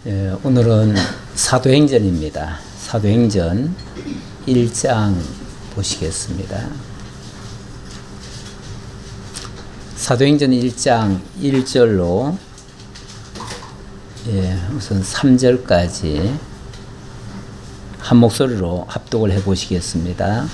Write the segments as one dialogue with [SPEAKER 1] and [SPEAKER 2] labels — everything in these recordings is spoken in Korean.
[SPEAKER 1] 오늘은 사도행전입니다. 사도행전 1장 보시겠습니다. 사도행전 1장 1절로 우선 3절까지 한 목소리로 합독을 해 보시겠습니다.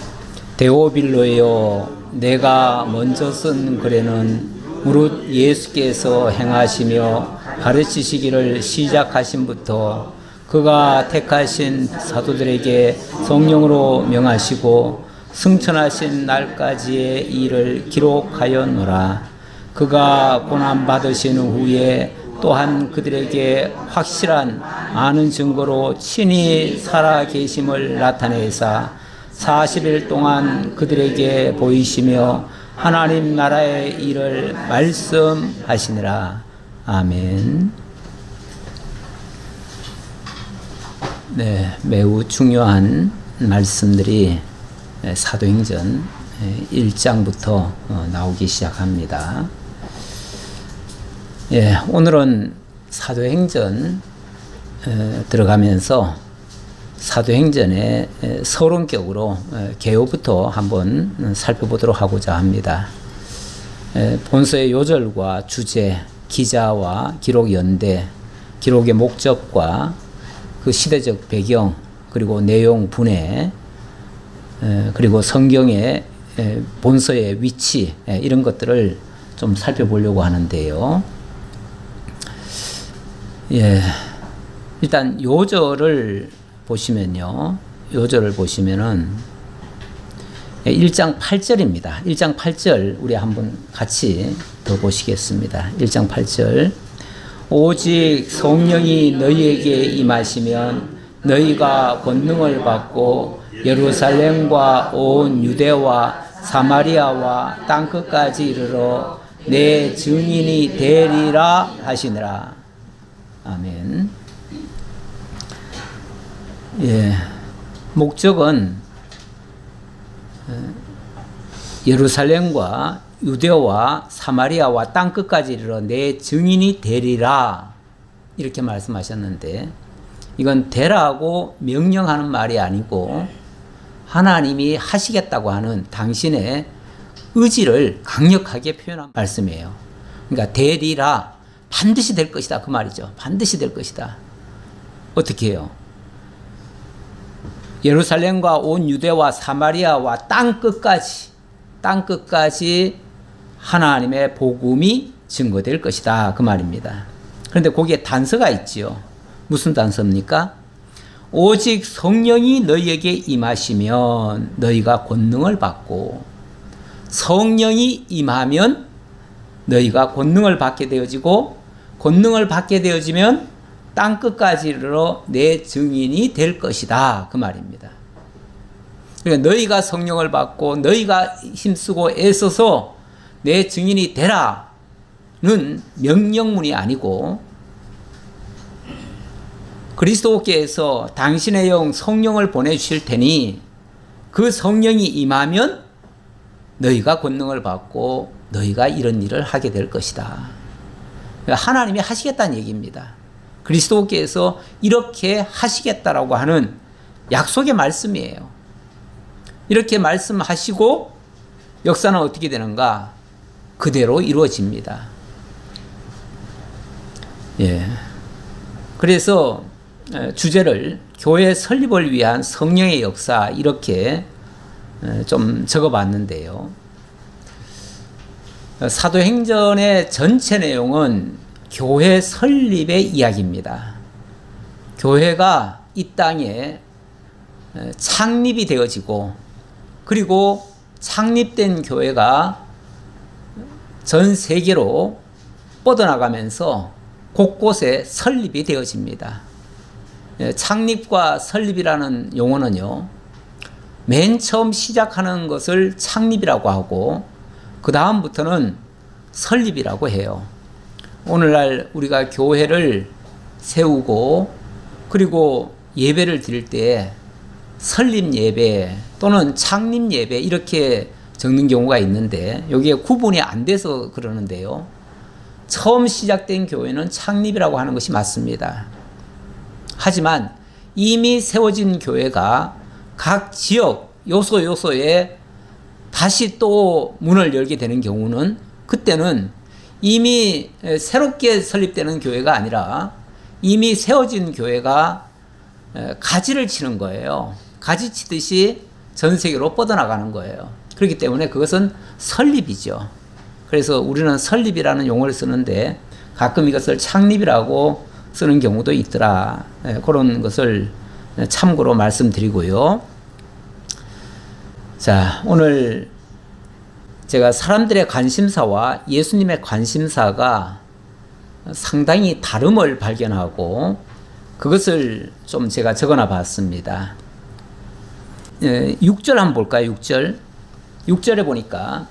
[SPEAKER 1] 데오빌로여, 내가 먼저 쓴 글에는 무릇 예수께서 행하시며 가르치시기를 시작하신부터 그가 택하신 사도들에게 성령으로 명하시고 승천하신 날까지의 일을 기록하였노라. 그가 고난받으신 후에 또한 그들에게 확실한 아는 증거로 친히 살아계심을 나타내사 40일 동안 그들에게 보이시며 하나님 나라의 일을 말씀하시니라. 아멘. 네, 매우 중요한 말씀들이 사도행전 1장부터 나오기 시작합니다. 오늘은 사도행전 들어가면서 사도행전의 서론격으로 개요부터 한번 살펴보도록 하고자 합니다. 본서의 요절과 주제, 기자와 기록 연대, 기록의 목적과 그 시대적 배경, 그리고 내용 분해, 그리고 성경의 본서의 위치, 이런 것들을 좀 살펴보려고 하는데요. 일단 요절을 보시면요. 요절을 보시면은 1장 8절입니다. 1장 8절 우리 한번 같이 더 보시겠습니다. 1장 8절. 오직 성령이 너희에게 임하시면 너희가 권능을 받고 예루살렘과 온 유대와 사마리아와 땅끝까지 이르러 내 증인이 되리라 하시니라. 아멘. 목적은 예루살렘과 유대와 사마리아와 땅끝까지 이르러 내 증인이 되리라, 이렇게 말씀하셨는데, 이건 되라고 명령하는 말이 아니고 하나님이 하시겠다고 하는 당신의 의지를 강력하게 표현한 말씀이에요. 그러니까 되리라, 반드시 될 것이다, 그 말이죠. 반드시 될 것이다. 어떻게 해요? 예루살렘과 온 유대와 사마리아와 땅끝까지 하나님의 복음이 증거될 것이다, 그 말입니다. 그런데 거기에 단서가 있지요. 무슨 단서입니까? 오직 성령이 너희에게 임하시면 너희가 권능을 받고, 성령이 임하면 너희가 권능을 받게 되어지고, 권능을 받게 되어지면 땅끝까지 이르러 내 증인이 될 것이다, 그 말입니다. 그러니까 너희가 성령을 받고 너희가 힘쓰고 애써서 내 증인이 되라는 명령문이 아니고, 그리스도께서 당신의 영 성령을 보내주실 테니 그 성령이 임하면 너희가 권능을 받고 너희가 이런 일을 하게 될 것이다. 하나님이 하시겠다는 얘기입니다. 그리스도께서 이렇게 하시겠다라고 하는 약속의 말씀이에요. 이렇게 말씀하시고 역사는 어떻게 되는가? 그대로 이루어집니다. 그래서 주제를 교회 설립을 위한 성령의 역사, 이렇게 좀 적어봤는데요. 사도행전의 전체 내용은 교회 설립의 이야기입니다. 교회가 이 땅에 창립이 되어지고, 그리고 창립된 교회가 전 세계로 뻗어나가면서 곳곳에 설립이 되어집니다. 창립과 설립이라는 용어는요, 맨 처음 시작하는 것을 창립이라고 하고 그 다음부터는 설립이라고 해요. 오늘날 우리가 교회를 세우고 그리고 예배를 드릴 때 설립 예배 또는 창립 예배, 이렇게 적는 경우가 있는데 여기에 구분이 안 돼서 그러는데요. 처음 시작된 교회는 창립이라고 하는 것이 맞습니다. 하지만 이미 세워진 교회가 각 지역 요소에 다시 또 문을 열게 되는 경우는 그때는 이미 새롭게 설립되는 교회가 아니라 이미 세워진 교회가 가지를 치는 거예요. 가지 치듯이 전 세계로 뻗어나가는 거예요. 그렇기 때문에 그것은 설립이죠. 그래서 우리는 설립이라는 용어를 쓰는데 가끔 이것을 창립이라고 쓰는 경우도 있더라. 그런 것을 참고로 말씀드리고요. 자, 오늘 제가 사람들의 관심사와 예수님의 관심사가 상당히 다름을 발견하고 그것을 좀 제가 적어놔 봤습니다. 6절 한번 볼까요? 6절. 6절에 보니까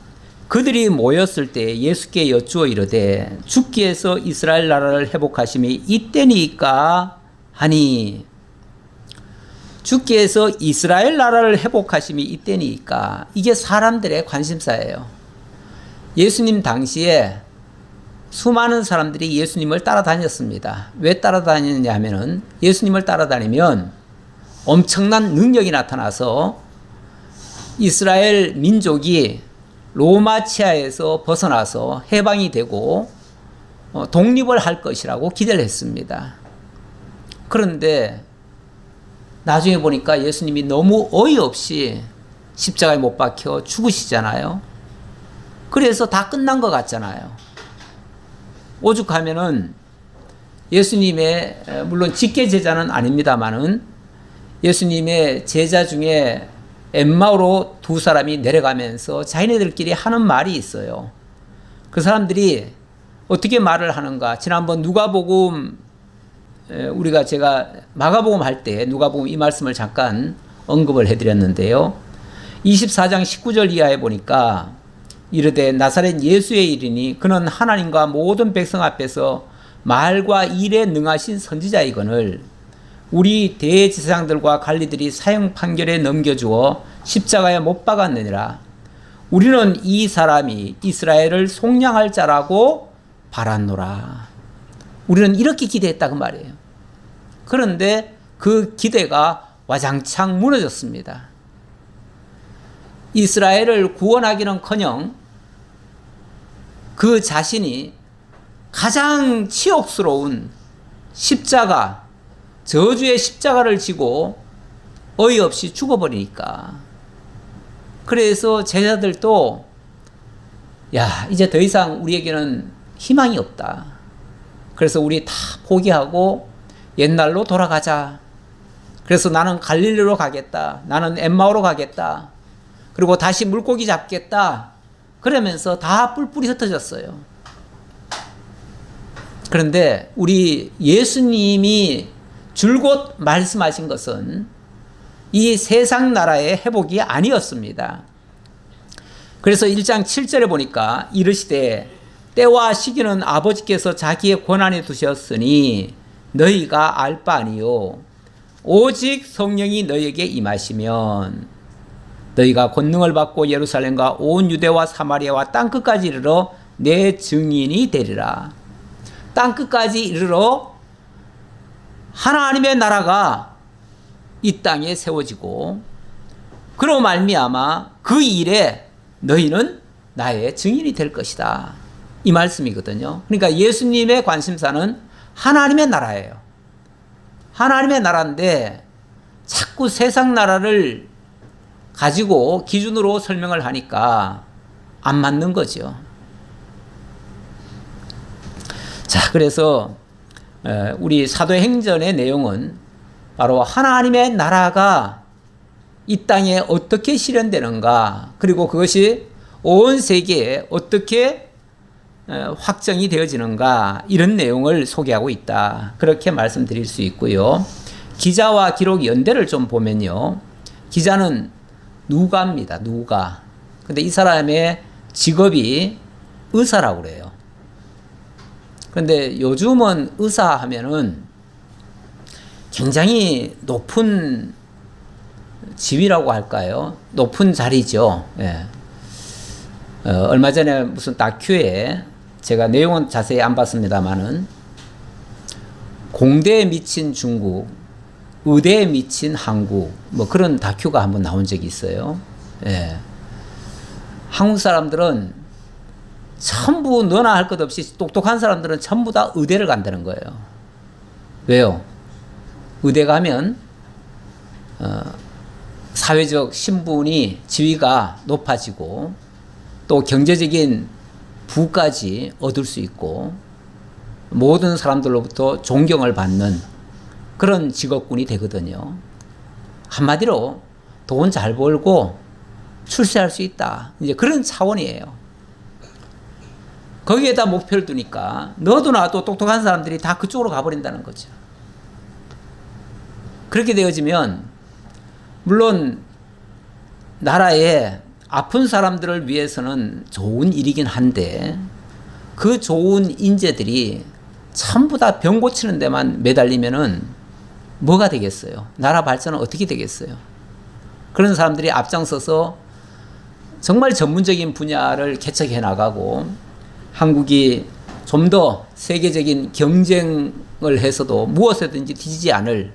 [SPEAKER 1] 그들이 모였을 때 예수께 여쭈어 이르되 주께서 이스라엘 나라를 회복하심이 이때니까 하니, 주께서 이스라엘 나라를 회복하심이 이때니까, 이게 사람들의 관심사예요. 예수님 당시에 수많은 사람들이 예수님을 따라다녔습니다. 왜 따라다녔냐 하면은 예수님을 따라다니면 엄청난 능력이 나타나서 이스라엘 민족이 로마 치하에서 벗어나서 해방이 되고 독립을 할 것이라고 기대를 했습니다. 그런데 나중에 보니까 예수님이 너무 어이없이 십자가에 못 박혀 죽으시잖아요. 그래서 다 끝난 것 같잖아요. 오죽하면은 예수님의, 물론 직계 제자는 아닙니다만은 예수님의 제자 중에 엠마오로 두 사람이 내려가면서 자기네들끼리 하는 말이 있어요. 그 사람들이 어떻게 말을 하는가. 지난번 누가복음, 제가 마가복음 할 때 누가복음 이 말씀을 잠깐 언급을 해드렸는데요. 24장 19절 이하에 보니까 이르되 나사렛 예수의 이르니 그는 하나님과 모든 백성 앞에서 말과 일에 능하신 선지자이거늘 우리 대제사장들과 관리들이 사형 판결에 넘겨주어 십자가에 못 박았느니라. 우리는 이 사람이 이스라엘을 속량할 자라고 바랐노라. 우리는 이렇게 기대했다 그 말이에요. 그런데 그 기대가 와장창 무너졌습니다. 이스라엘을 구원하기는커녕 그 자신이 가장 치욕스러운 십자가, 저주의 십자가를 지고 어이없이 죽어버리니까. 그래서 제자들도 야, 이제 더 이상 우리에게는 희망이 없다. 그래서 우리 다 포기하고 옛날로 돌아가자. 그래서 나는 갈릴리로 가겠다. 나는 엠마오로 가겠다. 그리고 다시 물고기 잡겠다. 그러면서 다 뿔뿔이 흩어졌어요. 그런데 우리 예수님이 줄곧 말씀하신 것은 이 세상 나라의 회복이 아니었습니다. 그래서 1장 7절에 보니까 이르시되 때와 시기는 아버지께서 자기의 권한에 두셨으니 너희가 알 바 아니요 오직 성령이 너희에게 임하시면 너희가 권능을 받고 예루살렘과 온 유대와 사마리아와 땅끝까지 이르러 내 증인이 되리라. 땅끝까지 이르러 하나님의 나라가 이 땅에 세워지고 그로 말미암아 그 일에 너희는 나의 증인이 될 것이다. 이 말씀이거든요. 그러니까 예수님의 관심사는 하나님의 나라예요. 하나님의 나라인데 자꾸 세상 나라를 가지고 기준으로 설명을 하니까 안 맞는 거죠. 자, 그래서 우리 사도행전의 내용은 바로 하나님의 나라가 이 땅에 어떻게 실현되는가, 그리고 그것이 온 세계에 어떻게 확정이 되어지는가, 이런 내용을 소개하고 있다. 그렇게 말씀드릴 수 있고요. 기자와 기록 연대를 좀 보면요. 기자는 누가입니다. 누가. 근데 이 사람의 직업이 의사라고 그래요. 그런데 요즘은 의사 하면은 굉장히 높은 지위라고 할까요? 높은 자리죠. 예. 얼마 전에 무슨 다큐에 제가 내용은 자세히 안 봤습니다만은 공대에 미친 중국, 의대에 미친 한국, 뭐 그런 다큐가 한번 나온 적이 있어요. 예. 한국 사람들은 전부 너나 할 것 없이 똑똑한 사람들은 전부 다 의대를 간다는 거예요. 왜요? 의대 가면 사회적 신분이 지위가 높아지고 또 경제적인 부까지 얻을 수 있고 모든 사람들로부터 존경을 받는 그런 직업군이 되거든요. 한마디로 돈 잘 벌고 출세할 수 있다. 이제 그런 차원이에요. 거기에다 목표를 두니까 너도 나도 똑똑한 사람들이 다 그쪽으로 가버린다는 거죠. 그렇게 되어지면 물론 나라에 아픈 사람들을 위해서는 좋은 일이긴 한데 그 좋은 인재들이 전부 다 병 고치는 데만 매달리면은 뭐가 되겠어요? 나라 발전은 어떻게 되겠어요? 그런 사람들이 앞장서서 정말 전문적인 분야를 개척해 나가고 한국이 좀 더 세계적인 경쟁을 해서도 무엇에든지 뒤지지 않을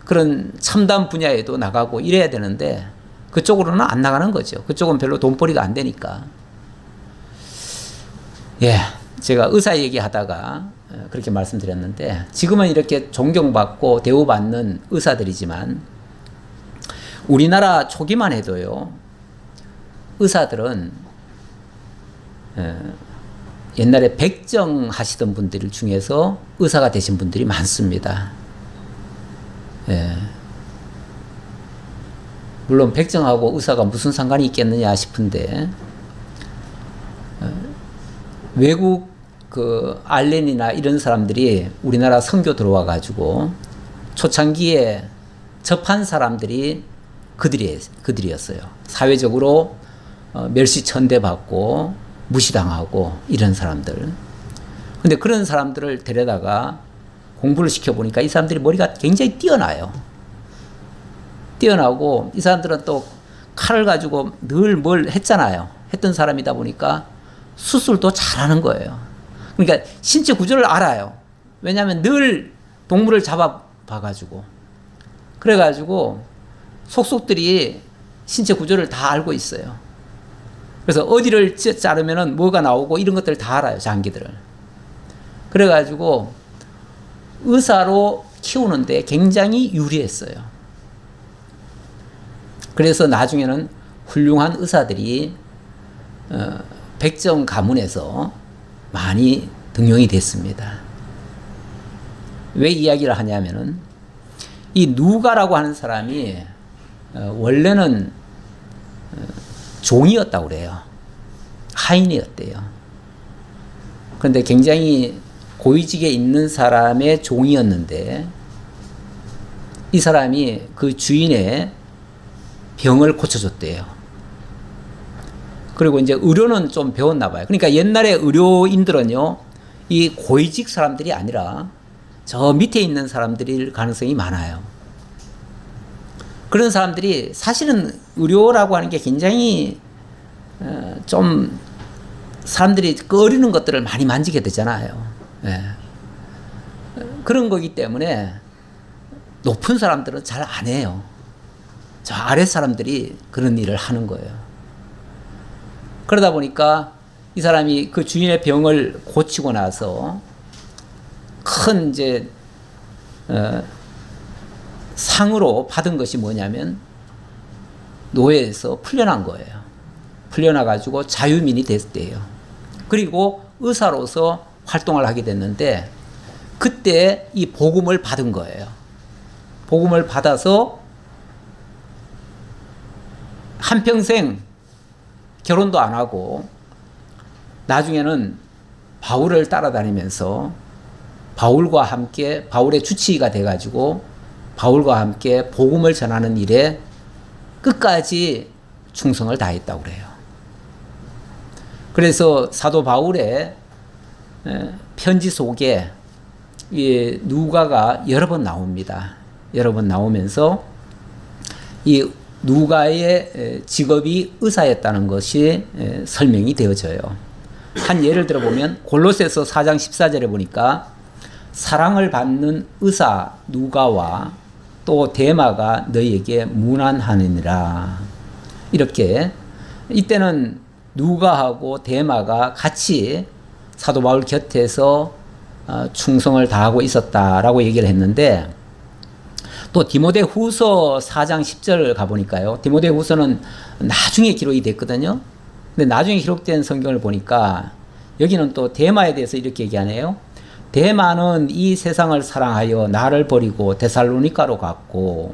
[SPEAKER 1] 그런 첨단 분야에도 나가고 이래야 되는데 그쪽으로는 안 나가는 거죠. 그쪽은 별로 돈벌이가 안 되니까. 예, 제가 의사 얘기하다가 그렇게 말씀드렸는데 지금은 이렇게 존경받고 대우받는 의사들이지만 우리나라 초기만 해도요. 의사들은 옛날에 백정 하시던 분들 중에서 의사가 되신 분들이 많습니다. 예. 물론 백정하고 의사가 무슨 상관이 있겠느냐 싶은데 외국 그 알렌이나 이런 사람들이 우리나라 선교 들어와 가지고 초창기에 접한 사람들이 그들이었어요. 사회적으로 멸시천대받고 무시당하고 이런 사람들. 근데 그런 사람들을 데려다가 공부를 시켜보니까 이 사람들이 머리가 굉장히 뛰어나요. 뛰어나고 이 사람들은 또 칼을 가지고 늘 뭘 했잖아요. 했던 사람이다 보니까 수술도 잘하는 거예요. 그러니까 신체 구조를 알아요. 왜냐하면 늘 동물을 잡아봐가지고. 그래가지고 속속들이 신체 구조를 다 알고 있어요. 그래서 어디를 자르면은 뭐가 나오고 이런 것들을 다 알아요. 장기들을. 그래가지고 의사로 키우는데 굉장히 유리했어요. 그래서 나중에는 훌륭한 의사들이 백정 가문에서 많이 등용이 됐습니다. 왜 이야기를 하냐면은 이 누가라고 하는 사람이 원래는 종이었다고 그래요. 하인이었대요. 그런데 굉장히 고위직에 있는 사람의 종이었는데 이 사람이 그 주인의 병을 고쳐줬대요. 그리고 이제 의료는 좀 배웠나 봐요. 그러니까 옛날에 의료인들은요, 이 고위직 사람들이 아니라 저 밑에 있는 사람들일 가능성이 많아요. 그런 사람들이 사실은 의료라고 하는 게 굉장히 좀 사람들이 꺼리는 것들을 많이 만지게 되잖아요. 예. 그런 거기 때문에 높은 사람들은 잘 안 해요. 저 아래 사람들이 그런 일을 하는 거예요. 그러다 보니까 이 사람이 그 주인의 병을 고치고 나서 큰 이제 상으로 받은 것이 뭐냐면 노예에서 풀려난 거예요. 풀려나 가지고 자유민이 됐대요. 그리고 의사로서 활동을 하게 됐는데 그때 이 복음을 받은 거예요. 복음을 받아서 한평생 결혼도 안 하고 나중에는 바울을 따라다니면서 바울과 함께 바울의 주치의가 돼가지고 바울과 함께 복음을 전하는 일에 끝까지 충성을 다했다고 그래요. 그래서 사도 바울의 편지 속에 이 누가가 여러 번 나옵니다. 여러 번 나오면서 이 누가의 직업이 의사였다는 것이 설명이 되어져요. 한 예를 들어보면 골로새서 4장 14절에 보니까 사랑을 받는 의사 누가와 또 데마가 너희에게 문안하느니라. 이렇게 이때는 누가하고 데마가 같이 사도 바울 곁에서 충성을 다하고 있었다라고 얘기를 했는데, 또 디모데후서 4장 10절 가보니까요, 디모데후서는 나중에 기록이 됐거든요. 근데 나중에 기록된 성경을 보니까 여기는 또 데마에 대해서 이렇게 얘기하네요. 데마는 이 세상을 사랑하여 나를 버리고 데살로니가로 갔고,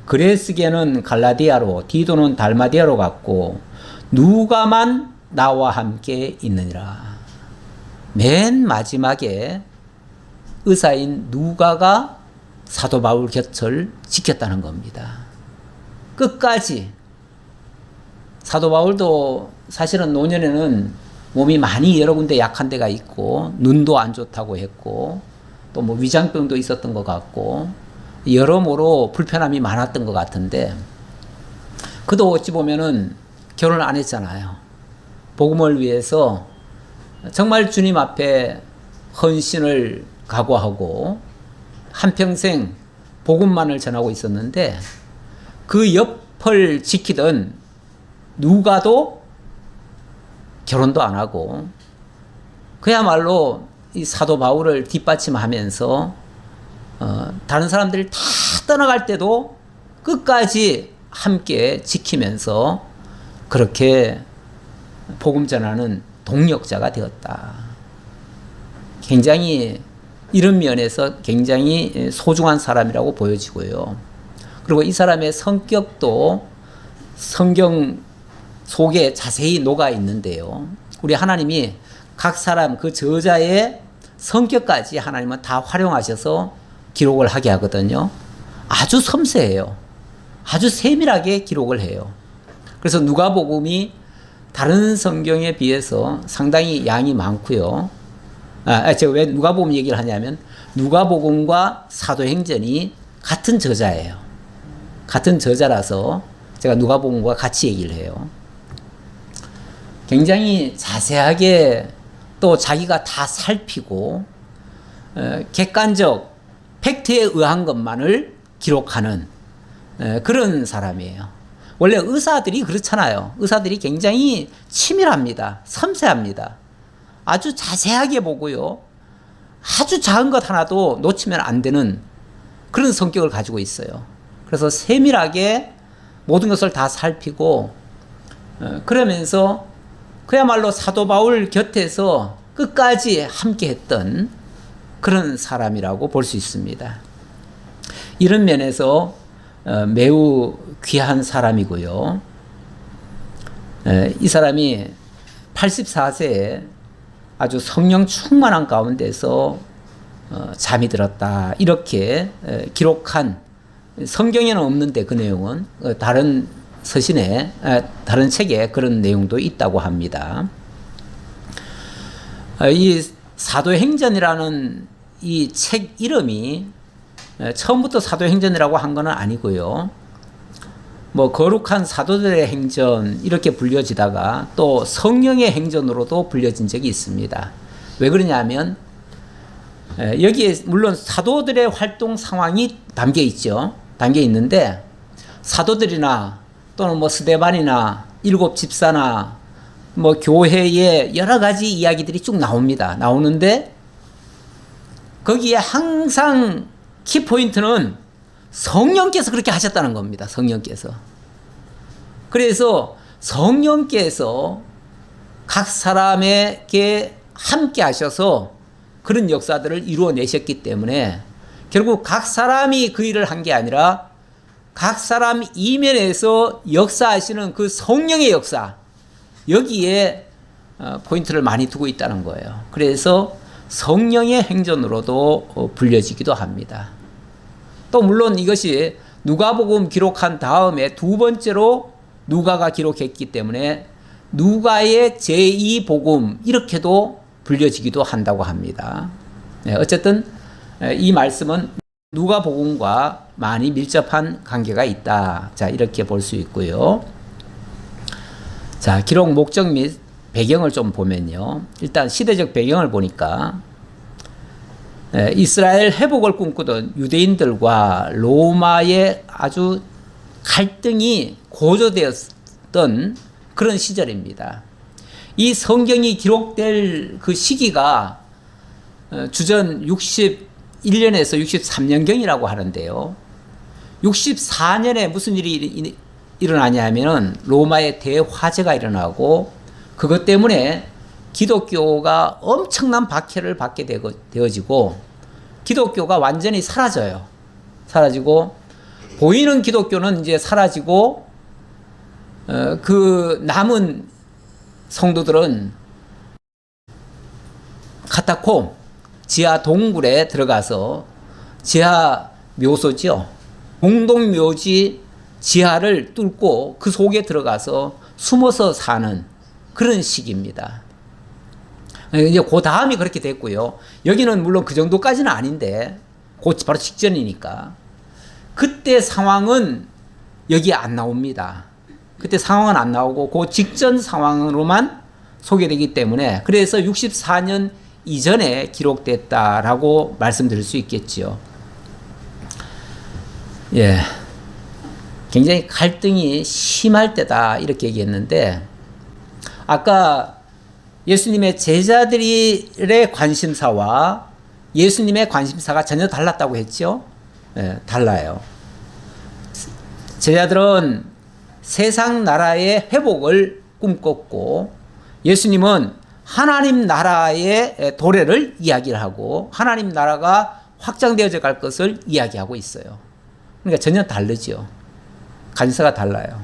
[SPEAKER 1] 그레스게는 갈라디아로, 디도는 달마디아로 갔고, 누가만 나와 함께 있느니라. 맨 마지막에 의사인 누가가 사도 바울 곁을 지켰다는 겁니다. 끝까지. 사도 바울도 사실은 노년에는 몸이 많이 여러 군데 약한 데가 있고, 눈도 안 좋다고 했고, 또 뭐 위장병도 있었던 것 같고, 여러모로 불편함이 많았던 것 같은데, 그도 어찌 보면은 결혼 안 했잖아요. 복음을 위해서 정말 주님 앞에 헌신을 각오하고 한평생 복음만을 전하고 있었는데, 그 옆을 지키던 누가도 결혼도 안 하고 그야말로 이 사도 바울을 뒷받침하면서 다른 사람들이 다 떠나갈 때도 끝까지 함께 지키면서 그렇게 복음 전하는 동력자가 되었다. 굉장히 이런 면에서 굉장히 소중한 사람이라고 보여지고요. 그리고 이 사람의 성격도 성경 속에 자세히 녹아 있는데요. 우리 하나님이 각 사람 그 저자의 성격까지 하나님은 다 활용하셔서 기록을 하게 하거든요. 아주 섬세해요. 아주 세밀하게 기록을 해요. 그래서 누가복음이 다른 성경에 비해서 상당히 양이 많고요. 제가 왜 누가복음 얘기를 하냐면, 누가복음과 사도행전이 같은 저자예요. 같은 저자라서 제가 누가복음과 같이 얘기를 해요. 굉장히 자세하게 또 자기가 다 살피고 객관적 팩트에 의한 것만을 기록하는 그런 사람이에요. 원래 의사들이 그렇잖아요. 의사들이 굉장히 치밀합니다. 섬세합니다. 아주 자세하게 보고요. 아주 작은 것 하나도 놓치면 안 되는 그런 성격을 가지고 있어요. 그래서 세밀하게 모든 것을 다 살피고 그러면서 그야말로 사도 바울 곁에서 끝까지 함께 했던 그런 사람이라고 볼 수 있습니다. 이런 면에서 매우 귀한 사람이고요. 이 사람이 84세에 아주 성령 충만한 가운데서 잠이 들었다, 이렇게 기록한, 성경에는 없는데 그 내용은 다른 서신에, 다른 책에 그런 내용도 있다고 합니다. 이 사도행전이라는 이 책 이름이 처음부터 사도행전이라고 한 건 아니고요. 뭐 거룩한 사도들의 행전 이렇게 불려지다가 또 성령의 행전으로도 불려진 적이 있습니다. 왜 그러냐면 여기에 물론 사도들의 활동 상황이 담겨 있죠. 담겨 있는데 사도들이나 또는 뭐 스데반이나 일곱 집사나 뭐 교회의 여러 가지 이야기들이 쭉 나옵니다. 나오는데 거기에 항상 키포인트는 성령께서 그렇게 하셨다는 겁니다. 성령께서. 그래서 성령께서 각 사람에게 함께 하셔서 그런 역사들을 이루어내셨기 때문에 결국 각 사람이 그 일을 한 게 아니라 각 사람 이면에서 역사하시는 그 성령의 역사, 여기에 포인트를 많이 두고 있다는 거예요. 그래서 성령의 행전으로도 불려지기도 합니다. 또 물론 이것이 누가복음 기록한 다음에 두 번째로 누가가 기록했기 때문에 누가의 제2복음 이렇게도 불려지기도 한다고 합니다. 어쨌든 이 말씀은 누가복음과 많이 밀접한 관계가 있다. 자, 이렇게 볼 수 있고요. 자, 기록 목적 및 배경을 좀 보면요. 일단 시대적 배경을 보니까 이스라엘 회복을 꿈꾸던 유대인들과 로마의 아주 갈등이 고조되었던 그런 시절입니다. 이 성경이 기록될 그 시기가 주전 61년에서 63년경이라고 하는데요. 64년에 무슨 일이 일어나냐 하면은 로마의 대화재가 일어나고 그것 때문에 기독교가 엄청난 박해를 받게 되어지고 기독교가 완전히 사라져요. 사라지고 보이는 기독교는 이제 사라지고 그 남은 성도들은 카타콤 지하 동굴에 들어가서 지하 묘소죠. 공동묘지 지하를 뚫고 그 속에 들어가서 숨어서 사는 그런 시기입니다. 이제 그 다음이 그렇게 됐고요. 여기는 물론 그 정도까지는 아닌데, 그 바로 직전이니까. 그때 상황은 여기 안 나옵니다. 그때 상황은 안 나오고, 그 직전 상황으로만 소개되기 때문에, 그래서 64년 이전에 기록됐다라고 말씀드릴 수 있겠지요. 예. 굉장히 갈등이 심할 때다, 이렇게 얘기했는데, 아까 예수님의 제자들의 관심사와 예수님의 관심사가 전혀 달랐다고 했죠? 예, 달라요. 제자들은 세상 나라의 회복을 꿈꿨고 예수님은 하나님 나라의 도래를 이야기를 하고 하나님 나라가 확장되어져 갈 것을 이야기하고 있어요. 그러니까 전혀 다르죠. 관심사가 달라요.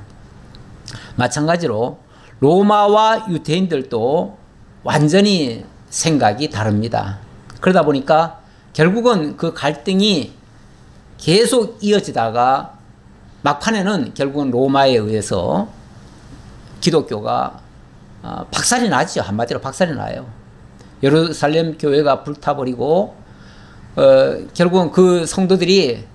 [SPEAKER 1] 마찬가지로 로마와 유대인들도 완전히 생각이 다릅니다. 그러다 보니까 결국은 그 갈등이 계속 이어지다가 막판에는 결국은 로마에 의해서 기독교가 박살이 나죠. 한마디로 박살이 나요. 예루살렘 교회가 불타버리고 결국은 그 성도들이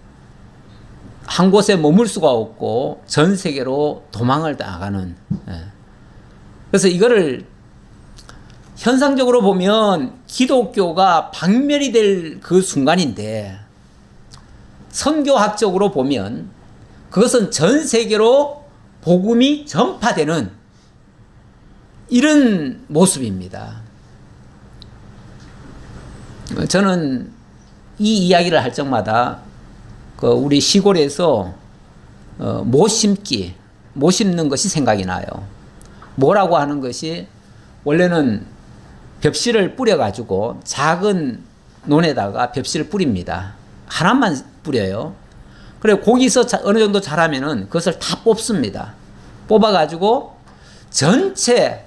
[SPEAKER 1] 한 곳에 머물 수가 없고 전 세계로 도망을 나가는. 그래서 이거를 현상적으로 보면 기독교가 박멸이 될 그 순간인데 선교학적으로 보면 그것은 전 세계로 복음이 전파되는 이런 모습입니다. 저는 이 이야기를 할 적마다 우리 시골에서 못 심는 것이 생각이 나요. 뭐라고 하는 것이 원래는 벽실을 뿌려가지고 작은 논에다가 벽실을 뿌립니다. 하나만 뿌려요. 그리고 거기서 어느 정도 자라면은 그것을 다 뽑습니다. 뽑아가지고 전체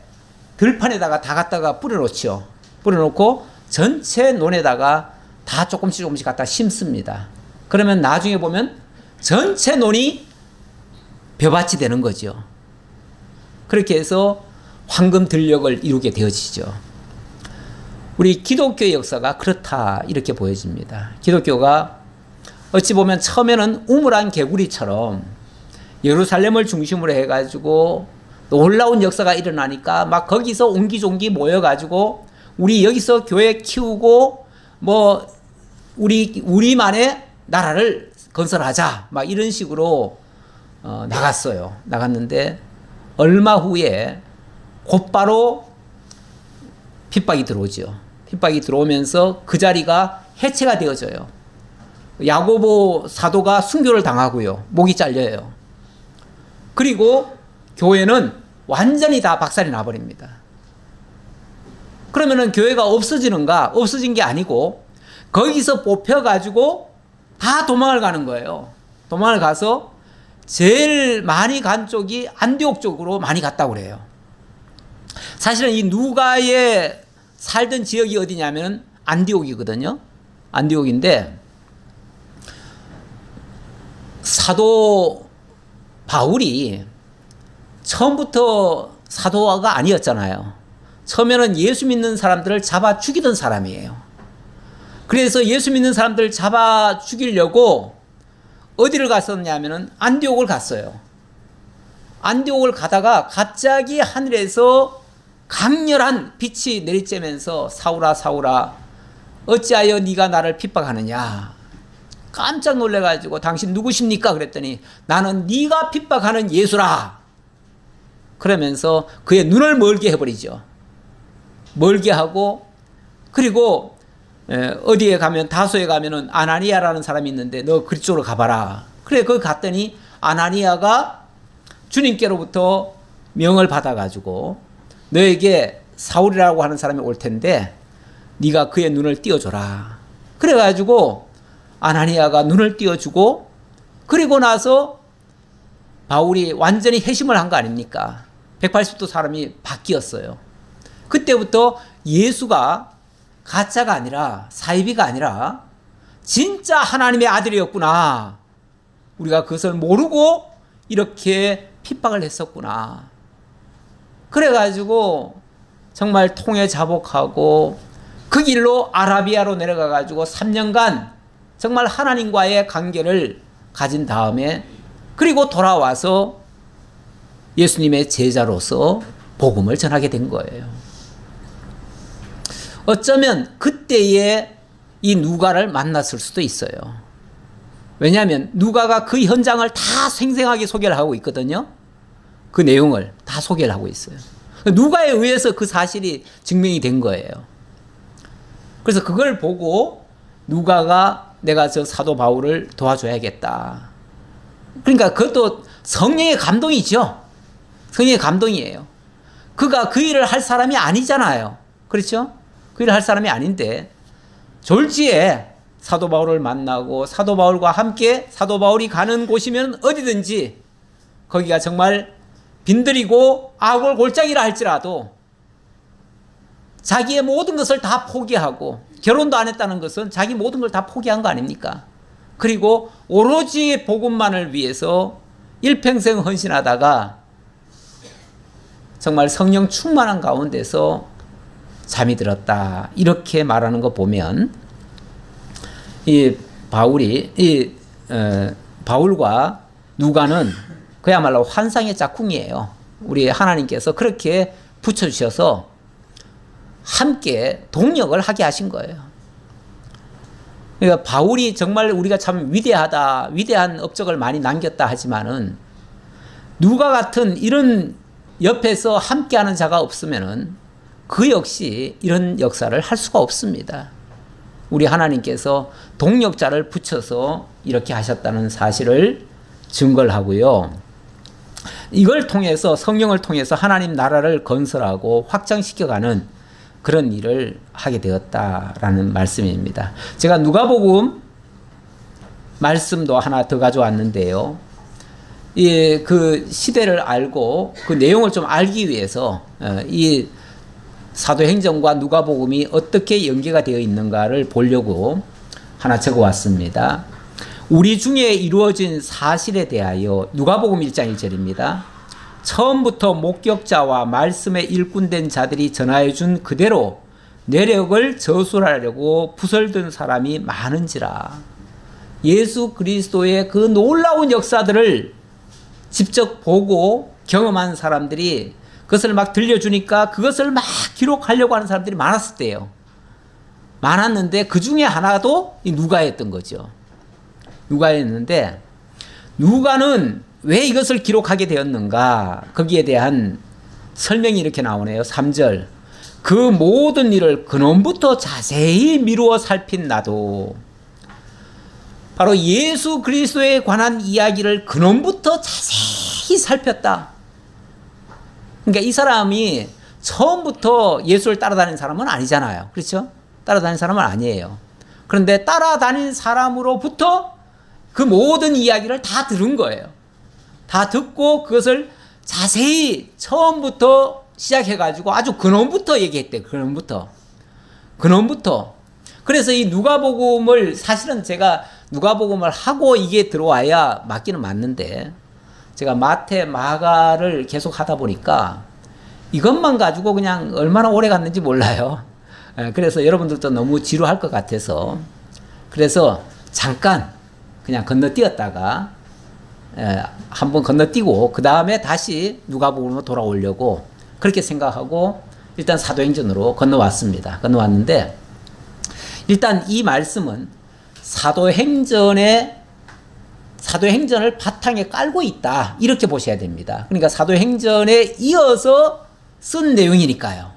[SPEAKER 1] 들판에다가 다 갖다가 뿌려놓죠. 뿌려놓고 전체 논에다가 다 조금씩 갖다 심습니다. 그러면 나중에 보면 전체 논이 벼밭이 되는 거죠. 그렇게 해서 황금 들녘을 이루게 되어지죠. 우리 기독교의 역사가 그렇다 이렇게 보여집니다. 기독교가 어찌 보면 처음에는 우물안 개구리처럼 예루살렘을 중심으로 해가지고 놀라운 역사가 일어나니까 막 거기서 옹기종기 모여가지고 우리 여기서 교회 키우고 뭐 우리만의 나라를 건설하자 막 이런 식으로 나갔어요. 나갔는데 얼마 후에 곧바로 핍박이 들어오죠. 핍박이 들어오면서 그 자리가 해체가 되어져요. 야고보 사도가 순교를 당하고요. 목이 잘려요. 그리고 교회는 완전히 다 박살이 나버립니다. 그러면은 교회가 없어지는가? 없어진 게 아니고 거기서 뽑혀가지고 다 도망을 가는 거예요. 도망을 가서 제일 많이 간 쪽이 안디옥 쪽으로 많이 갔다고 그래요. 사실은 이 누가의 살던 지역이 어디냐면 안디옥이거든요. 안디옥인데 사도 바울이 처음부터 사도가 아니었잖아요. 처음에는 예수 믿는 사람들을 잡아 죽이던 사람이에요. 그래서 예수 믿는 사람들을 잡아 죽이려고 어디를 갔었냐면은 안디옥을 갔어요. 안디옥을 가다가 갑자기 하늘에서 강렬한 빛이 내리쬐면서 사울아 사울아 어찌하여 네가 나를 핍박하느냐. 깜짝 놀래가지고 당신 누구십니까? 그랬더니 나는 네가 핍박하는 예수라. 그러면서 그의 눈을 멀게 해버리죠. 멀게 하고, 그리고 어디에 가면, 다소에 가면은 아나니아라는 사람이 있는데 너 그쪽으로 가봐라. 그래, 거기 갔더니 아나니아가 주님께로부터 명을 받아가지고 너에게 사울이라고 하는 사람이 올 텐데 네가 그의 눈을 띄워줘라. 그래가지고 아나니아가 눈을 띄워주고, 그리고 나서 바울이 완전히 회심을 한 거 아닙니까? 180도 사람이 바뀌었어요. 그때부터 예수가 가짜가 아니라, 사이비가 아니라 진짜 하나님의 아들이었구나. 우리가 그것을 모르고 이렇게 핍박을 했었구나. 그래가지고 정말 통에 자복하고 그 길로 아라비아로 내려가가지고 3년간 정말 하나님과의 관계를 가진 다음에, 그리고 돌아와서 예수님의 제자로서 복음을 전하게 된 거예요. 어쩌면 그때에 이 누가를 만났을 수도 있어요. 왜냐하면 누가가 그 현장을 다 생생하게 소개를 하고 있거든요. 그 내용을 다 소개를 하고 있어요. 누가에 의해서 그 사실이 증명이 된 거예요. 그래서 그걸 보고 누가가 내가 저 사도 바울을 도와줘야겠다. 그러니까 그것도 성령의 감동이죠. 성령의 감동이에요. 그가 그 일을 할 사람이 아니잖아요. 그렇죠? 그 일을 할 사람이 아닌데 졸지에 사도 바울을 만나고 사도 바울과 함께 사도 바울이 가는 곳이면 어디든지 거기가 정말 빈들이고 아골 골짜기라 할지라도 자기의 모든 것을 다 포기하고, 결혼도 안 했다는 것은 자기 모든 걸 다 포기한 거 아닙니까? 그리고 오로지 복음만을 위해서 일평생 헌신하다가 정말 성령 충만한 가운데서 잠이 들었다. 이렇게 말하는 거 보면 이 바울과 누가는 그야말로 환상의 짝꿍이에요. 우리 하나님께서 그렇게 붙여주셔서 함께 동력을 하게 하신 거예요. 그러니까 바울이 정말 우리가 참 위대하다, 위대한 업적을 많이 남겼다 하지만은 누가 같은 이런 옆에서 함께하는 자가 없으면은 그 역시 이런 역사를 할 수가 없습니다. 우리 하나님께서 동력자를 붙여서 이렇게 하셨다는 사실을 증거를 하고요. 이걸 통해서, 성령을 통해서 하나님 나라를 건설하고 확장시켜가는 그런 일을 하게 되었다라는 말씀입니다. 제가 누가복음 말씀도 하나 더 가져왔는데요. 그 시대를 알고 그 내용을 좀 알기 위해서 이 사도행전과 누가복음이 어떻게 연계가 되어 있는가를 보려고 하나 적어왔습니다. 우리 중에 이루어진 사실에 대하여 누가복음 1장 1절입니다. 처음부터 목격자와 말씀에 일꾼된 자들이 전하여 준 그대로 내력을 저술하려고 부설든 사람이 많은지라. 예수 그리스도의 그 놀라운 역사들을 직접 보고 경험한 사람들이 그것을 막 들려주니까 그것을 막 기록하려고 하는 사람들이 많았을 때요. 많았는데 그 중에 하나도 이 누가였던 거죠. 누가였는데 누가는 왜 이것을 기록하게 되었는가? 거기에 대한 설명이 이렇게 나오네요. 3절. 그 모든 일을 근원부터 자세히 미루어 살핀 나도. 바로 예수 그리스도에 관한 이야기를 근원부터 자세히 살폈다. 그러니까 이 사람이 처음부터 예수를 따라다니는 사람은 아니잖아요. 그렇죠? 따라다니는 사람은 아니에요. 그런데 따라다닌 사람으로부터 그 모든 이야기를 다 들은 거예요. 다 듣고 그것을 자세히 처음부터 시작해가지고 아주 근원부터 얘기했대요. 근원부터. 그래서 이 누가복음을, 사실은 제가 누가복음을 하고 이게 들어와야 맞기는 맞는데 제가 마태, 마가를 계속 하다 보니까 이것만 가지고 그냥 얼마나 오래 갔는지 몰라요. 그래서 여러분들도 너무 지루할 것 같아서 그래서 잠깐 그냥 건너뛰었다가 한번 건너뛰고 그 다음에 다시 누가복음으로 돌아오려고 그렇게 생각하고 일단 사도행전으로 건너왔습니다. 건너왔는데 일단 이 말씀은 사도행전을 바탕에 깔고 있다, 이렇게 보셔야 됩니다. 그러니까 사도행전에 이어서 쓴 내용이니까요.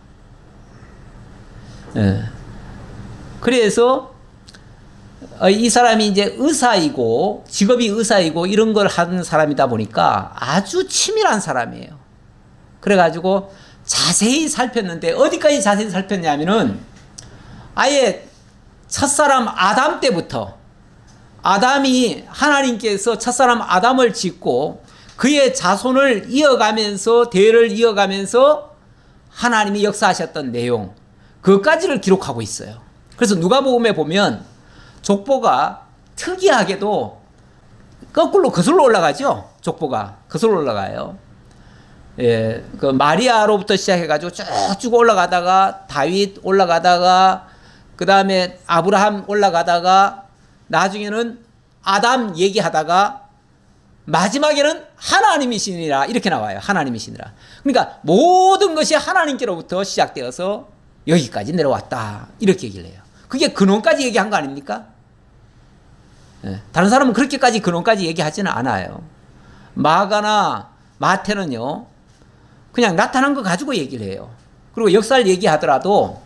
[SPEAKER 1] 그래서 이 사람이 이제 의사이고 직업이 의사이고 이런 걸 하는 사람이다 보니까 아주 치밀한 사람이에요. 그래가지고 자세히 살폈는데, 어디까지 자세히 살폈냐면은 아예 첫사람 아담 때부터, 아담이 하나님께서 첫사람 아담을 짓고 그의 자손을 이어가면서, 대를 이어가면서 하나님이 역사하셨던 내용, 그것까지를 기록하고 있어요. 그래서 누가복음에 보면 족보가 특이하게도 거꾸로 거슬러 올라가죠. 족보가 거슬러 올라가요. 예, 그 마리아로부터 시작해가지고 쭉쭉 올라가다가 다윗 올라가다가 그 다음에 아브라함 올라가다가 나중에는 아담 얘기하다가 마지막에는 하나님이시니라 이렇게 나와요. 하나님이시니라. 그러니까 모든 것이 하나님께로부터 시작되어서 여기까지 내려왔다, 이렇게 얘기를 해요. 그게 근원까지 얘기한 거 아닙니까? 예, 다른 사람은 그렇게까지 근원까지 얘기하지는 않아요. 마가나 마태는요, 그냥 나타난 거 가지고 얘기를 해요. 그리고 역사를 얘기하더라도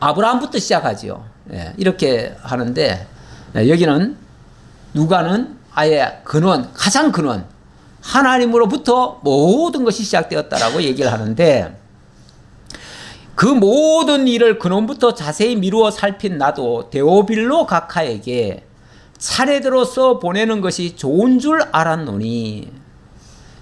[SPEAKER 1] 아브라함부터 시작하죠. 예, 이렇게 하는데, 여기는 누가는 아예 근원, 가장 근원, 하나님으로부터 모든 것이 시작되었다라고 얘기를 하는데, 그 모든 일을 근원부터 자세히 미루어 살핀 나도 데오빌로 각하에게 차례대로 써 보내는 것이 좋은 줄 알았노니,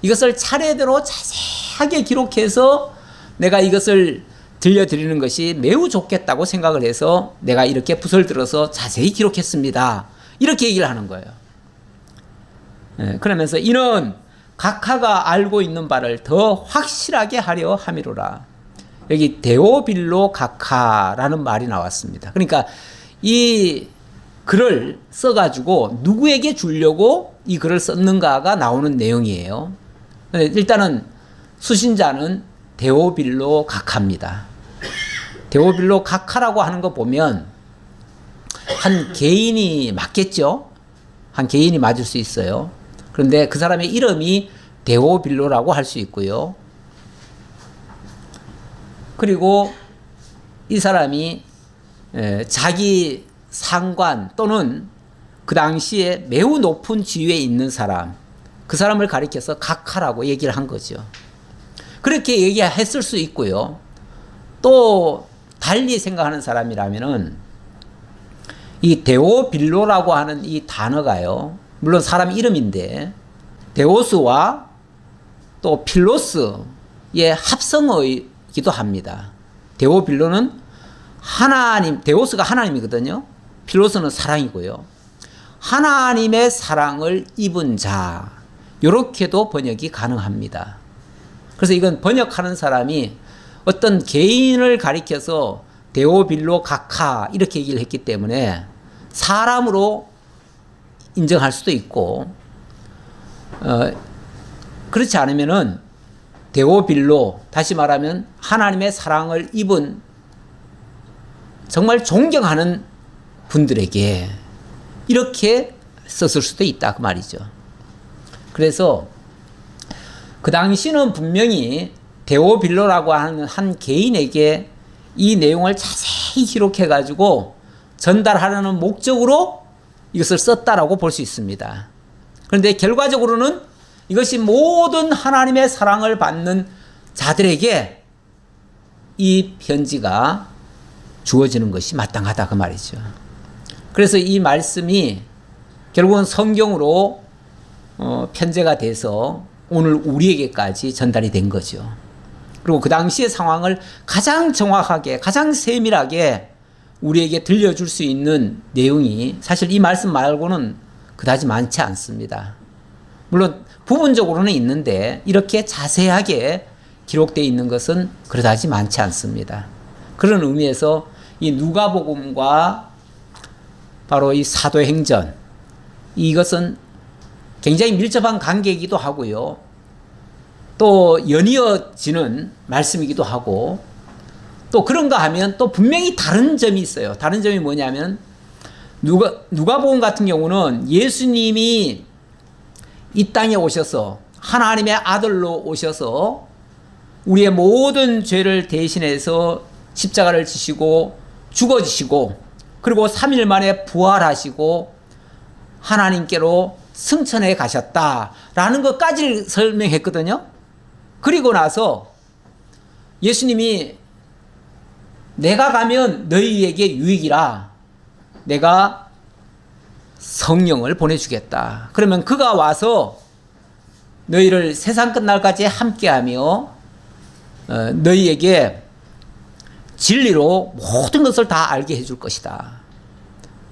[SPEAKER 1] 이것을 차례대로 자세하게 기록해서 내가 이것을 들려드리는 것이 매우 좋겠다고 생각을 해서 내가 이렇게 붓을 들어서 자세히 기록했습니다, 이렇게 얘기를 하는 거예요. 그러면서 이는 각하가 알고 있는 바를 더 확실하게 하려 함이로라. 여기 데오빌로 각하라는 말이 나왔습니다. 그러니까 이 글을 써가지고 누구에게 주려고 이 글을 썼는가가 나오는 내용이에요. 일단은 수신자는 데오빌로 각하입니다. 데오빌로 각하라고 하는 거 보면 한 개인이 맞겠죠? 한 개인이 맞을 수 있어요. 그런데 그 사람의 이름이 데오빌로라고 할 수 있고요. 그리고 이 사람이 자기 상관 또는 그 당시에 매우 높은 지위에 있는 사람, 그 사람을 가리켜서 각하라고 얘기를 한 거죠. 그렇게 얘기했을 수 있고요. 또 달리 생각하는 사람이라면은 이 데오빌로라고 하는 이 단어가요, 물론 사람 이름인데 데오스와 또 필로스의 합성어이기도 합니다. 데오빌로는 하나님, 데오스가 하나님이거든요. 필로스는 사랑이고요. 하나님의 사랑을 입은 자, 이렇게도 번역이 가능합니다. 그래서 이건 번역하는 사람이 어떤 개인을 가리켜서 데오빌로 각하 이렇게 얘기를 했기 때문에 사람으로 인정할 수도 있고, 그렇지 않으면은 데오빌로, 다시 말하면 하나님의 사랑을 입은 정말 존경하는 분들에게 이렇게 썼을 수도 있다, 그 말이죠. 그래서 그 당시는 분명히 데오빌로라고 하는 한 개인에게 이 내용을 자세히 기록해 가지고 전달하려는 목적으로 이것을 썼다라고 볼 수 있습니다. 그런데 결과적으로는 이것이 모든 하나님의 사랑을 받는 자들에게 이 편지가 주어지는 것이 마땅하다, 그 말이죠. 그래서 이 말씀이 결국은 성경으로 편제가 돼서 오늘 우리에게까지 전달이 된 거죠. 그리고 그 당시의 상황을 가장 정확하게, 가장 세밀하게 우리에게 들려줄 수 있는 내용이 사실 이 말씀 말고는 그다지 많지 않습니다. 물론 부분적으로는 있는데 이렇게 자세하게 기록되어 있는 것은 그다지 많지 않습니다. 그런 의미에서 이 누가복음과 바로 이 사도행전, 이것은 굉장히 밀접한 관계이기도 하고요. 또 연이어지는 말씀이기도 하고, 또 그런가 하면 또 분명히 다른 점이 있어요. 다른 점이 뭐냐면 누가복음 같은 경우는 예수님이 이 땅에 오셔서 하나님의 아들로 오셔서 우리의 모든 죄를 대신해서 십자가를 지시고 죽어지시고 그리고 3일 만에 부활하시고 하나님께로 승천해 가셨다라는 것까지 설명했거든요. 그리고 나서 예수님이 내가 가면 너희에게 유익이라 내가 성령을 보내주겠다. 그러면 그가 와서 너희를 세상 끝날까지 함께하며 너희에게 진리로 모든 것을 다 알게 해줄 것이다.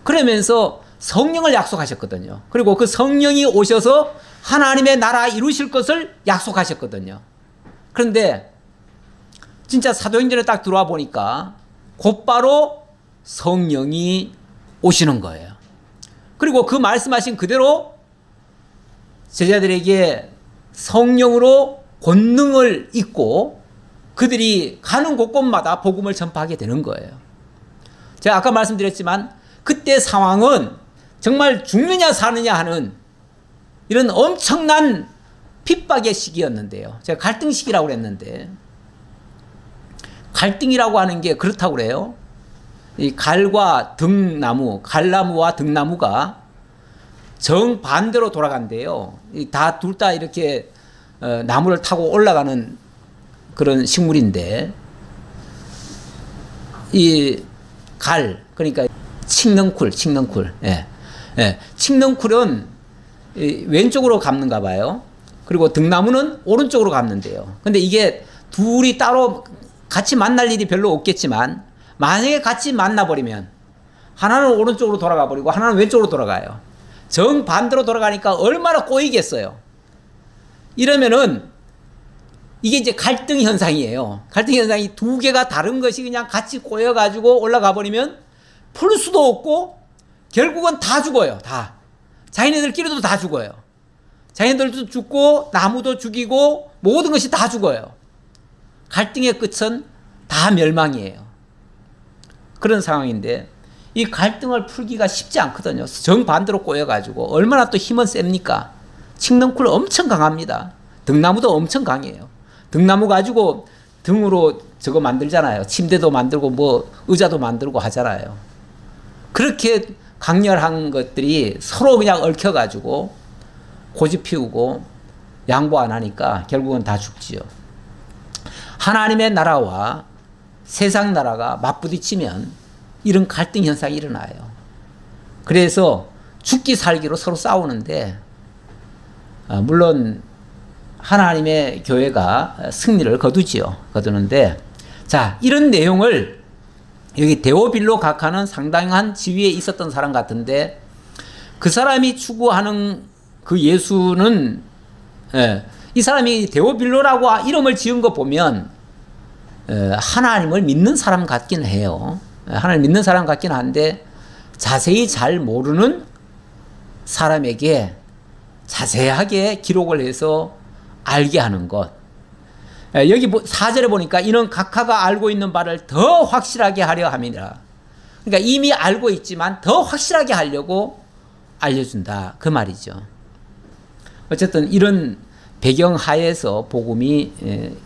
[SPEAKER 1] 그러면서 성령을 약속하셨거든요. 그리고 그 성령이 오셔서 하나님의 나라 이루실 것을 약속하셨거든요. 그런데 진짜 사도행전에 딱 들어와 보니까 곧바로 성령이 오시는 거예요. 그리고 그 말씀하신 그대로 제자들에게 성령으로 권능을 입고 그들이 가는 곳곳마다 복음을 전파하게 되는 거예요. 제가 아까 말씀드렸지만 그때 상황은 정말 죽느냐 사느냐 하는 이런 엄청난 핍박의 시기였는데요. 제가 갈등 시기라고 그랬는데 갈등이라고 하는 게 그렇다고 그래요. 이 갈과 등나무, 갈나무와 등나무가 정반대로 돌아간대요. 둘 다 이렇게 나무를 타고 올라가는 그런 식물인데 이 갈, 그러니까 칡넝쿨. 예. 예. 칡넝쿨은 왼쪽으로 감는가 봐요. 그리고 등나무는 오른쪽으로 감는데요. 근데 이게 둘이 따로 같이 만날 일이 별로 없겠지만 만약에 같이 만나버리면 하나는 오른쪽으로 돌아가 버리고 하나는 왼쪽으로 돌아가요. 정반대로 돌아가니까 얼마나 꼬이겠어요. 이러면은 이게 이제 갈등 현상이에요. 갈등 현상이 두 개가 다른 것이 그냥 같이 꼬여가지고 올라가 버리면 풀 수도 없고 결국은 다 죽어요. 다. 자기네들끼리도 다 죽어요. 자기네들도 죽고 나무도 죽이고 모든 것이 다 죽어요. 갈등의 끝은 다 멸망이에요. 그런 상황인데 이 갈등을 풀기가 쉽지 않거든요. 정반대로 꼬여가지고 얼마나 또 힘은 셉니까? 칡넝쿨 엄청 강합니다. 등나무도 엄청 강해요. 등나무 가지고 등으로 저거 만들잖아요. 침대도 만들고 뭐 의자도 만들고 하잖아요. 그렇게 강렬한 것들이 서로 그냥 얽혀가지고 고집 피우고 양보 안 하니까 결국은 다 죽지요. 하나님의 나라와 세상 나라가 맞부딪히면 이런 갈등 현상이 일어나요. 그래서 죽기 살기로 서로 싸우는데 물론 하나님의 교회가 승리를 거두는데 자, 이런 내용을 여기 데오빌로 각하는 상당한 지위에 있었던 사람 같은데 그 사람이 추구하는 그 예수는 이 사람이 데오빌로라고 이름을 지은 거 보면 하나님을 믿는 사람 같긴 해요. 하나님 믿는 사람 같긴 한데 자세히 잘 모르는 사람에게 자세하게 기록을 해서 알게 하는 것. 여기 4절에 보니까 이는 각하가 알고 있는 바를 더 확실하게 하려 함이라. 그러니까 이미 알고 있지만 더 확실하게 하려고 알려준다. 그 말이죠. 어쨌든 이런 배경 하에서 복음이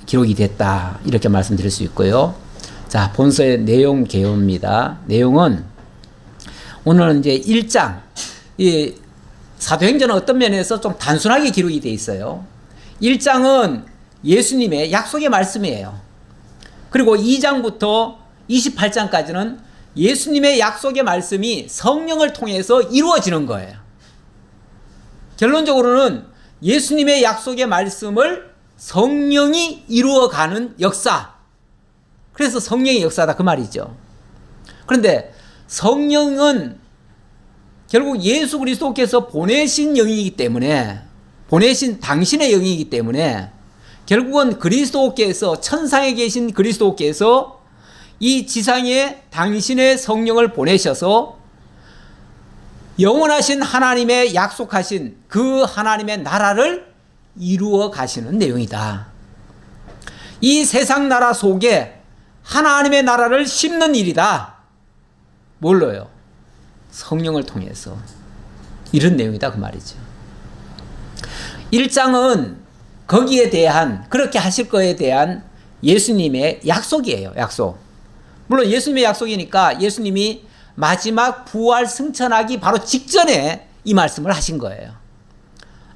[SPEAKER 1] 기록이 됐다. 이렇게 말씀드릴 수 있고요. 자, 본서의 내용 개요입니다. 내용은 오늘은 이제 1장, 이 사도행전은 어떤 면에서 좀 단순하게 기록이 되어 있어요. 1장은 예수님의 약속의 말씀이에요. 그리고 2장부터 28장까지는 예수님의 약속의 말씀이 성령을 통해서 이루어지는 거예요. 결론적으로는 예수님의 약속의 말씀을 성령이 이루어가는 역사. 그래서 성령의 역사다 그 말이죠. 그런데 성령은 결국 예수 그리스도께서 보내신 영이기 때문에, 보내신 당신의 영이기 때문에 결국은 그리스도께서, 천상에 계신 그리스도께서 이 지상에 당신의 성령을 보내셔서 영원하신 하나님의 약속하신 그 하나님의 나라를 이루어 가시는 내용이다. 이 세상 나라 속에 하나님의 나라를 심는 일이다. 뭘로요? 성령을 통해서. 이런 내용이다 그 말이죠. 1장은 거기에 대한, 그렇게 하실 거에 대한 예수님의 약속이에요. 약속. 물론 예수님의 약속이니까 예수님이 마지막 부활 승천하기 바로 직전에 이 말씀을 하신 거예요.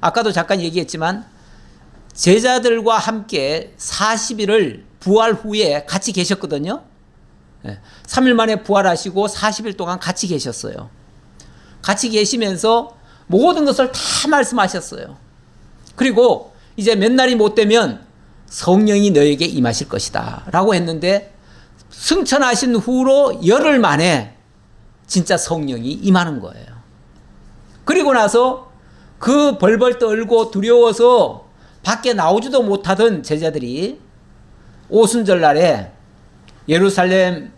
[SPEAKER 1] 아까도 잠깐 얘기했지만 제자들과 함께 40일을 부활 후에 같이 계셨거든요. 3일 만에 부활하시고 40일 동안 같이 계셨어요. 같이 계시면서 모든 것을 다 말씀하셨어요. 그리고 이제 몇 날이 못 되면 성령이 너에게 임하실 것이다 라고 했는데, 승천하신 후로 열흘 만에 진짜 성령이 임하는 거예요. 그리고 나서 그 벌벌 떨고 두려워서 밖에 나오지도 못하던 제자들이 오순절날에 예루살렘에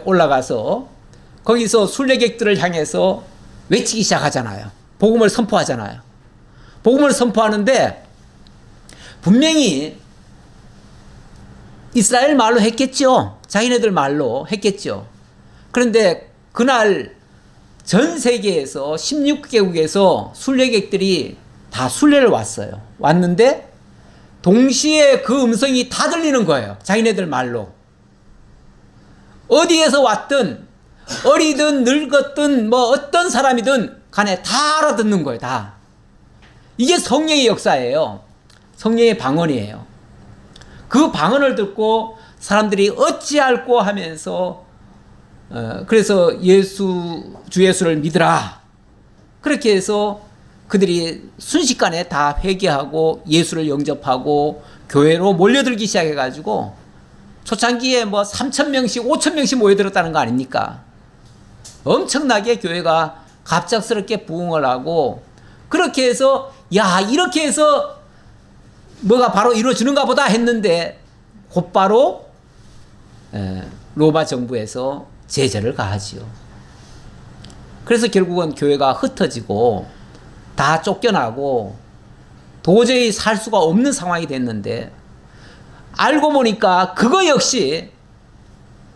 [SPEAKER 1] 올라가서 거기서 순례객들을 향해서 외치기 시작하잖아요. 복음을 선포하잖아요. 복음을 선포하는데 분명히 이스라엘 말로 했겠죠. 자기네들 말로 했겠죠. 그런데 그날 전 세계에서 16개국에서 순례객들이 다 순례를 왔어요. 왔는데 동시에 그 음성이 다 들리는 거예요. 자기네들 말로. 어디에서 왔든 어리든 늙었든 뭐 어떤 사람이든 간에 다 알아듣는 거예요. 다. 이게 성령의 역사예요. 성령의 방언이에요. 그 방언을 듣고 사람들이 어찌할꼬 하면서 그래서 주 예수를 믿으라. 그렇게 해서 그들이 순식간에 다 회개하고 예수를 영접하고 교회로 몰려들기 시작해가지고 초창기에 뭐 3,000명씩 5,000명씩 모여들었다는 거 아닙니까? 엄청나게 교회가 갑작스럽게 부흥을 하고, 그렇게 해서 야 이렇게 해서 뭐가 바로 이루어지는가 보다 했는데 곧바로 로마 정부에서 제재를 가하지요. 그래서 결국은 교회가 흩어지고 다 쫓겨나고 도저히 살 수가 없는 상황이 됐는데, 알고 보니까 그거 역시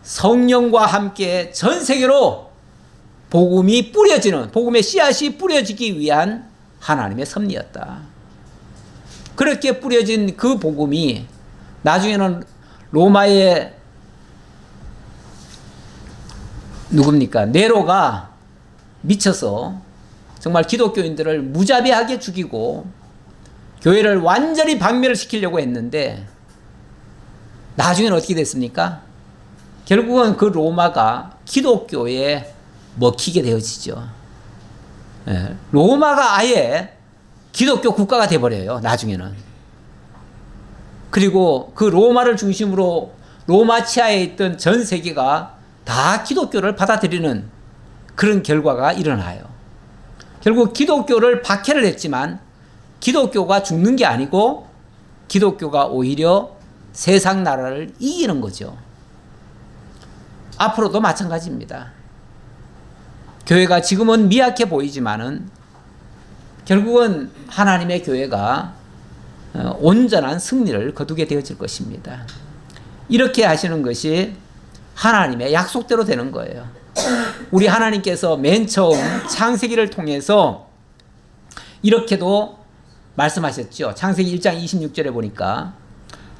[SPEAKER 1] 성령과 함께 전 세계로 복음이 뿌려지는, 복음의 씨앗이 뿌려지기 위한 하나님의 섭리였다. 그렇게 뿌려진 그 복음이 나중에는 로마의 누굽니까? 네로가 미쳐서 정말 기독교인들을 무자비하게 죽이고 교회를 완전히 박멸을 시키려고 했는데, 나중에는 어떻게 됐습니까? 결국은 그 로마가 기독교에 먹히게 되어지죠. 로마가 아예 기독교 국가가 돼버려요. 나중에는. 그리고 그 로마를 중심으로 로마 치하에 있던 전 세계가 다 기독교를 받아들이는 그런 결과가 일어나요. 결국 기독교를 박해를 했지만 기독교가 죽는 게 아니고 기독교가 오히려 세상 나라를 이기는 거죠. 앞으로도 마찬가지입니다. 교회가 지금은 미약해 보이지만은 결국은 하나님의 교회가 온전한 승리를 거두게 되어질 것입니다. 이렇게 하시는 것이 하나님의 약속대로 되는 거예요. 우리 하나님께서 맨 처음 창세기를 통해서 이렇게도 말씀하셨죠. 창세기 1장 26절에 보니까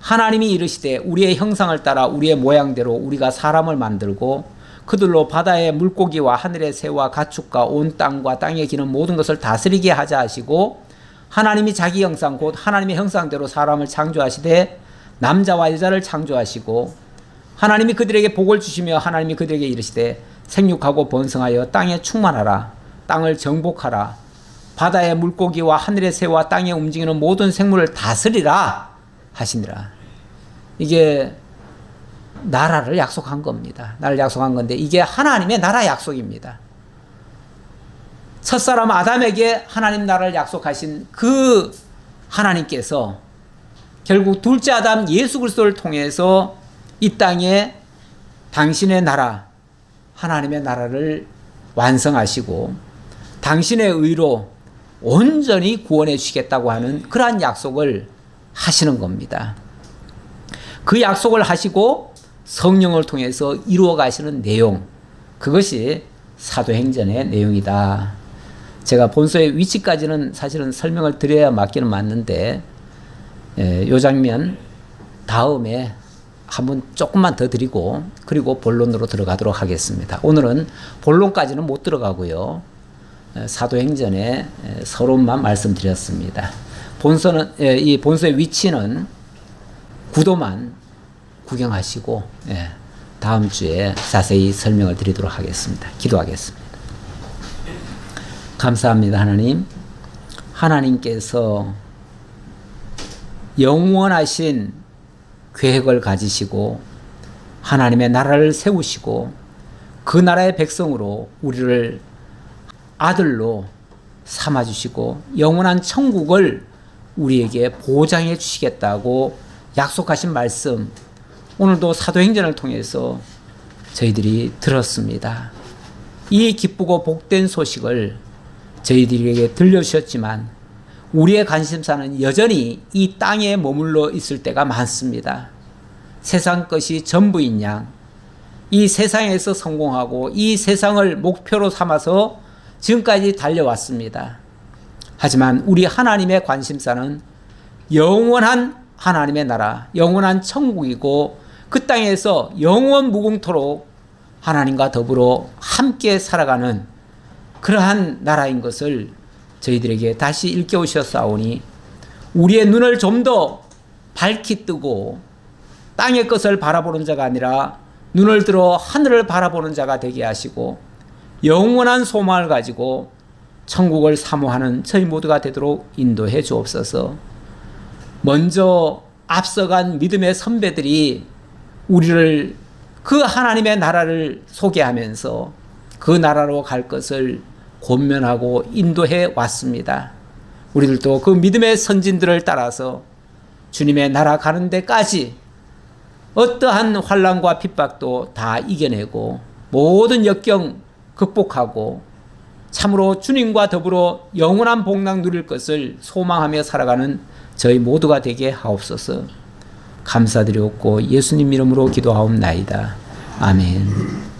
[SPEAKER 1] 하나님이 이르시되 우리의 형상을 따라 우리의 모양대로 우리가 사람을 만들고 그들로 바다의 물고기와 하늘의 새와 가축과 온 땅과 땅에 기는 모든 것을 다스리게 하자 하시고, 하나님이 자기 형상 곧 하나님의 형상대로 사람을 창조하시되 남자와 여자를 창조하시고, 하나님이 그들에게 복을 주시며 하나님이 그들에게 이르시되 생육하고 번성하여 땅에 충만하라. 땅을 정복하라. 바다의 물고기와 하늘의 새와 땅에 움직이는 모든 생물을 다스리라 하시니라. 이게 나라를 약속한 겁니다. 나라를 약속한 건데 이게 하나님의 나라 약속입니다. 첫사람 아담에게 하나님 나라를 약속하신 그 하나님께서 결국 둘째 아담 예수 그리스도를 통해서 이 땅에 당신의 나라, 하나님의 나라를 완성하시고 당신의 의로 온전히 구원해 주시겠다고 하는 그러한 약속을 하시는 겁니다. 그 약속을 하시고 성령을 통해서 이루어 가시는 내용, 그것이 사도행전의 내용이다. 제가 본서의 위치까지는 사실은 설명을 드려야 맞기는 맞는데 이 장면 다음에 한번 조금만 더 드리고 그리고 본론으로 들어가도록 하겠습니다. 오늘은 본론까지는 못 들어가고요. 사도행전의 서론만 말씀드렸습니다. 본서는 이 본서의 위치는 구도만 구경하시고 다음 주에 자세히 설명을 드리도록 하겠습니다. 기도하겠습니다. 감사합니다. 하나님. 하나님께서 영원하신 계획을 가지시고 하나님의 나라를 세우시고 그 나라의 백성으로 우리를 아들로 삼아주시고 영원한 천국을 우리에게 보장해 주시겠다고 약속하신 말씀, 오늘도 사도행전을 통해서 저희들이 들었습니다. 이 기쁘고 복된 소식을 저희들에게 들려주셨지만 우리의 관심사는 여전히 이 땅에 머물러 있을 때가 많습니다. 세상 것이 전부인 양, 이 세상에서 성공하고 이 세상을 목표로 삼아서 지금까지 달려왔습니다. 하지만 우리 하나님의 관심사는 영원한 하나님의 나라, 영원한 천국이고 그 땅에서 영원 무궁토록 하나님과 더불어 함께 살아가는 그러한 나라인 것을 저희들에게 다시 일깨우셨사오니 우리의 눈을 좀 더 밝히 뜨고 땅의 것을 바라보는 자가 아니라 눈을 들어 하늘을 바라보는 자가 되게 하시고 영원한 소망을 가지고 천국을 사모하는 저희 모두가 되도록 인도해 주옵소서. 먼저 앞서간 믿음의 선배들이 우리를 그 하나님의 나라를 소개하면서 그 나라로 갈 것을 권면하고 인도해 왔습니다. 우리들도 그 믿음의 선진들을 따라서 주님의 나라 가는 데까지 어떠한 환난과 핍박도 다 이겨내고 모든 역경 극복하고 참으로 주님과 더불어 영원한 복락 누릴 것을 소망하며 살아가는 저희 모두가 되게 하옵소서. 감사드리옵고 예수님 이름으로 기도하옵나이다. 아멘.